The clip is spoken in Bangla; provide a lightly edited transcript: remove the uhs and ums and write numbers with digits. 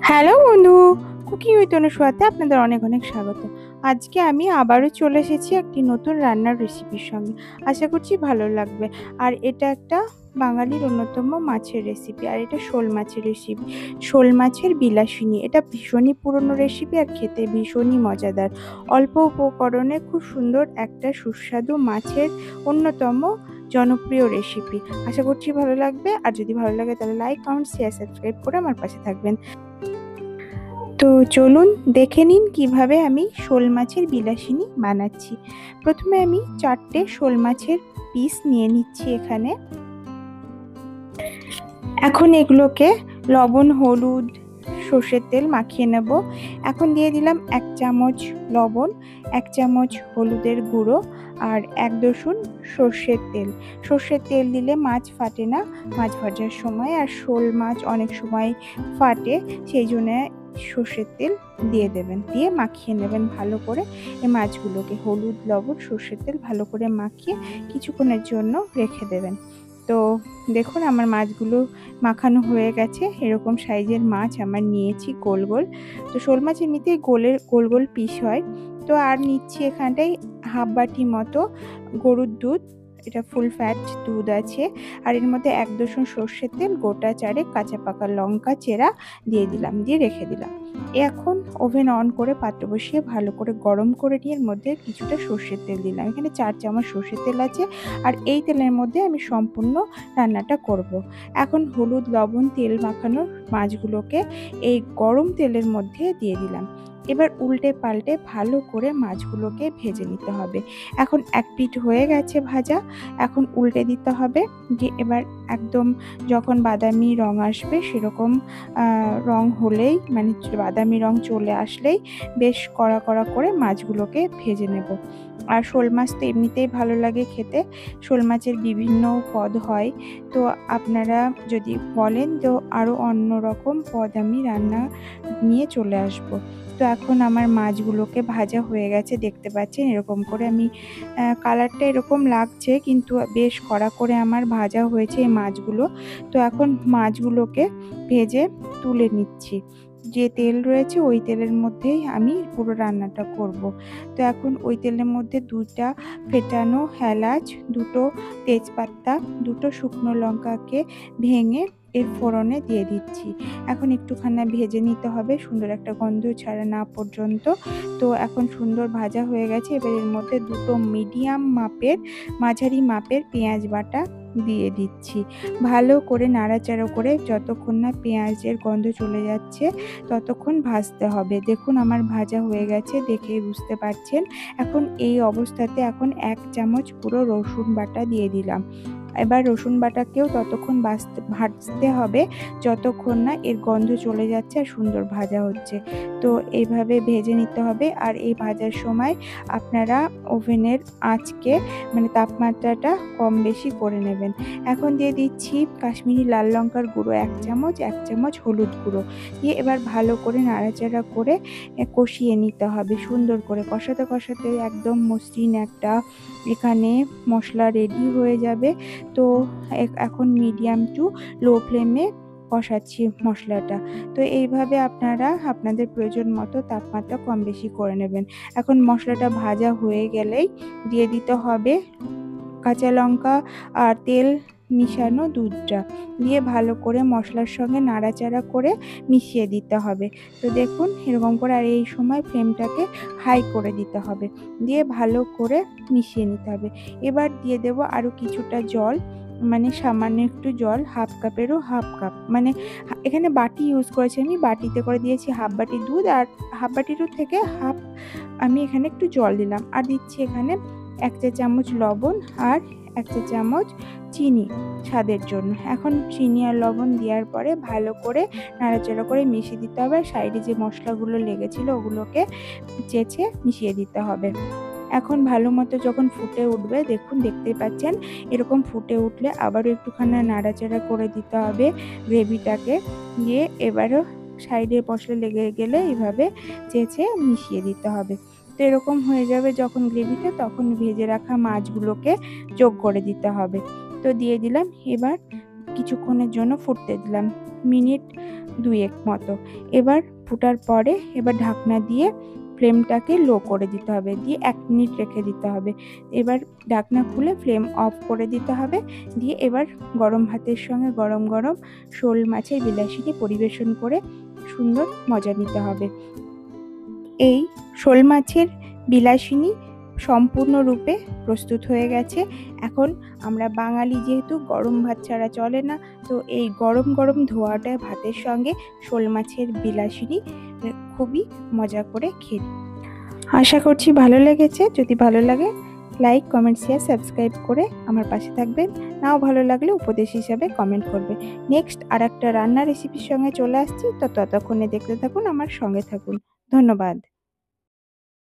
হ্যালো বন্ধু, কুকিং উইথ অনুস্বাতে আপনাদের অনেক অনেক স্বাগত। আজকে আমি আবারও চলে এসেছি একটি নতুন রান্নার রেসিপির সঙ্গে। আশা করছি ভালো লাগবে। আর এটা একটা বাঙালির অন্যতম মাছের রেসিপি, আর এটা শোল মাছের রেসিপি। শোল মাছের বিলাসিনী, এটা ভীষণই পুরনো রেসিপি আর খেতে ভীষণই মজাদার। অল্প উপকরণে খুব সুন্দর একটা সুস্বাদু মাছের অন্যতম জনপ্রিয় রেসিপি। আশা করছি ভালো লাগবে। আর যদি ভালো লাগে তাহলে লাইক, কমেন্ট, শেয়ার, সাবস্ক্রাইব করে আমার পাশে থাকবেন। তো চলুন দেখে নিন কিভাবে আমি শোল মাছের বিলাসিনী বানাচ্ছি। প্রথমে আমি 4টে শোল মাছের পিস নিয়ে নিচ্ছি এখানে। এখন এগুলোকে লবণ, হলুদ, সর্ষের তেল মাখিয়ে নেব। এখন দিয়ে দিলাম 1 চামচ লবণ, 1 চামচ হলুদের গুঁড়ো আর 1 সর্ষের তেল। সর্ষের তেল দিলে মাছ ফাটে না মাছ ভাজার সময়, আর শোল মাছ অনেক সময় ফাটে, সেই জন্য সর্ষের তেল দিয়ে দেবেন। দিয়ে মাখিয়ে নেবেন ভালো করে এই মাছগুলোকে। হলুদ, লবণ, সর্ষের তেল ভালো করে মাখিয়ে কিছুক্ষণের জন্য রেখে দেবেন। তো দেখুন আমার মাছগুলো মাখানো হয়ে গেছে। এরকম সাইজের মাছ আমার নিয়েছি গোল গোল। তো শোল মাছ এমনিতেই গোল গোল পিস হয়। তো আর নিচ্ছি এখানটায় হাফ বাটি মতো গরুর দুধ, এটা ফুল ফ্যাট দুধ আছে। আর এর মধ্যে 1 সর্ষের তেল, গোটা 4 কাঁচা পাকা লঙ্কা চেরা দিয়ে দিলাম, দিয়ে রেখে দিলাম। এখন ওভেন অন করে পাত্র বসিয়ে ভালো করে গরম করে নিয়ে এর মধ্যে কিছুটা সর্ষের তেল দিলাম। এখানে 4 চামচ সর্ষের তেল আছে, আর এই তেলের মধ্যে আমি সম্পূর্ণ রান্নাটা করব। এখন হলুদ, লবণ, তেল মাখানো মাছগুলোকে এই গরম তেলের মধ্যে দিয়ে দিলাম। এবার উল্টে পাল্টে ভালো করে মাছগুলোকে ভেজে নিতে হবে। এখন এক পিঠ হয়ে গেছে ভাজা, এখন উল্টে দিতে হবে। যে এবার একদম যখন বাদামি রং আসবে সেরকম রং হলেই, মানে বাদামি রং চলে আসলেই বেশ কড়া কড়া করে মাছগুলোকে ভেজে নেব। আর শোল মাছ তো এমনিতেই ভালো লাগে খেতে। শোল মাছের বিভিন্ন পদ হয়, তো আপনারা যদি বলেন তো আরও অন্য রকম পদ আমি রান্না নিয়ে চলে আসব। তো এখন আমার মাছগুলোকে ভাজা হয়ে গেছে, দেখতে পাচ্ছেন এরকম করে আমি কালারটা এরকম লাগছে, কিন্তু বেশ কড়া করে আমার ভাজা হয়েছে এই মাছগুলো। তো এখন মাছগুলোকে ভেজে তুলে নিচ্ছি। যে তেল রয়েছে ওই তেলের মধ্যেই আমি পুরো রান্নাটা করব। তো এখন ওই তেলের মধ্যে 2টা ফেটানো এলাচ, 2টো তেজপাতা, 2টো শুকনো লঙ্কাকে ভেঙে এর ফোড়নে দিয়ে দিচ্ছি। এখন একটুখানি ভেজে নিতে হবে সুন্দর একটা গন্ধ ছাড়া না পর্যন্ত। তো এখন সুন্দর ভাজা হয়ে গেছে। এবার এর মধ্যে 2টো মিডিয়াম মাপের মাঝারি মাপের পেঁয়াজ বাটা দিয়ে দিচ্ছি। ভালো করে নাড়াচাড়া করে যতক্ষণ না পেঁয়াজের গন্ধ চলে যাচ্ছে ততক্ষণ ভাজতে হবে। দেখুন আমার ভাজা হয়ে গেছে, দেখেই বুঝতে পারছেন। এখন এই অবস্থাতে এখন 1 চামচ পুরো রসুন বাটা দিয়ে দিলাম। এবার রসুন বাটাকেও ততক্ষণ ভাজতে হবে যতক্ষণ না এর গন্ধ চলে যাচ্ছে আর সুন্দর ভাজা হচ্ছে। তো এইভাবে ভেজে নিতে হবে। আর এই ভাজার সময় আপনারা ওভেনের আঁচকে, মানে তাপমাত্রাটা কম বেশি করে নেবেন। এখন দিয়ে দিচ্ছি কাশ্মীরি লাল লঙ্কার গুঁড়ো 1 চামচ, 1 চামচ হলুদ গুঁড়ো দিয়ে এবার ভালো করে নাড়াচাড়া করে কষিয়ে নিতে হবে। সুন্দর করে কষাতে কষাতে একদম মসৃণ একটা এখানে মশলা রেডি হয়ে যাবে। তো এখন মিডিয়াম টু লো ফ্লেমে কষাচ্ছি মশলাটা। তো এইভাবে আপনারা আপনাদের প্রয়োজন মতো তাপমাত্রা কম বেশি করে নেবেন। এখন মশলাটা ভাজা হয়ে গেলেই দিয়ে দিতে হবে কাঁচা লঙ্কা আর তেল মিশানো দুধটা, দিয়ে ভালো করে মশলার সঙ্গে নাড়াচাড়া করে মিশিয়ে দিতে হবে। তো দেখুন এরকম করে, আর এই সময় ফ্লেমটাকে হাই করে দিতে হবে, দিয়ে ভালো করে মিশিয়ে নিতে হবে। এবার দিয়ে দেব আরও কিছুটা জল, মানে সামান্য একটু জল, হাফ কাপেরও হাফ কাপ, মানে এখানে বাটি ইউজ করেছি আমি, বাটিতে করে দিয়েছি হাফ বাটি দুধ, আর হাফ বাটিরও থেকে হাফ আমি এখানে একটু জল দিলাম। আর দিচ্ছি এখানে 1 চা চামচ লবণ আর 1 চা চামচ চিনি স্বাদের জন্য। এখন চিনি আর লবণ দেওয়ার পরে ভালো করে নাড়াচাড়া করে মিশিয়ে দিতে হবে। আর সাইডে যে মশলাগুলো লেগেছিল ওগুলোকে চেঁচে মিশিয়ে দিতে হবে। এখন ভালো মতো যখন ফুটে উঠবে, দেখুন দেখতেই পাচ্ছেন এরকম ফুটে উঠলে আবারও একটুখানি নাড়াচাড়া করে দিতে হবে গ্রেভিটাকে। দিয়ে এবারও সাইডে মশলা লেগে গেলে এইভাবে চেঁচে মিশিয়ে দিতে হবে। তো এরকম হয়ে যাবে যখন গ্রেভিটা, তখন ভেজে রাখা মাছগুলোকে যোগ করে দিতে হবে। তো দিয়ে দিলাম, এবার কিছুক্ষণের জন্য ফুটতে দিলাম। মিনিট 2 মতো। এবার ফোটার পরে এবার ঢাকনা দিয়ে ফ্লেমটাকে লো করে দিতে হবে, দিয়ে 1 মিনিট রেখে দিতে হবে। এবার ঢাকনা খুলে ফ্লেম অফ করে দিতে হবে, দিয়ে এবার গরম ভাতের সঙ্গে গরম গরম শোল মাছের বিলাসিনী পরিবেশন করে সুন্দর মজা নিতে হবে। এই শোল মাছের বিলাসিনী সম্পূর্ণরূপে প্রস্তুত হয়ে গেছে। এখন আমরা বাঙালি যেহেতু গরম ভাত ছাড়া চলে না, তো এই গরম গরম ধোয়াটা ভাতের সঙ্গে শোল মাছের বিলাসিনী খুবই মজা করে খেয়ে। আশা করছি ভালো লেগেছে। যদি ভালো লাগে লাইক, কমেন্ট, শেয়ার, সাবস্ক্রাইব করে আমার পাশে থাকবেন। নাও ভালো লাগলে উপদেশ হিসাবে কমেন্ট করবে। নেক্সট আরেকটা রান্নার রেসিপির সঙ্গে চলে আসছি, তো ততক্ষণে দেখতে থাকুন, আমার সঙ্গে থাকুন। ধন্যবাদ।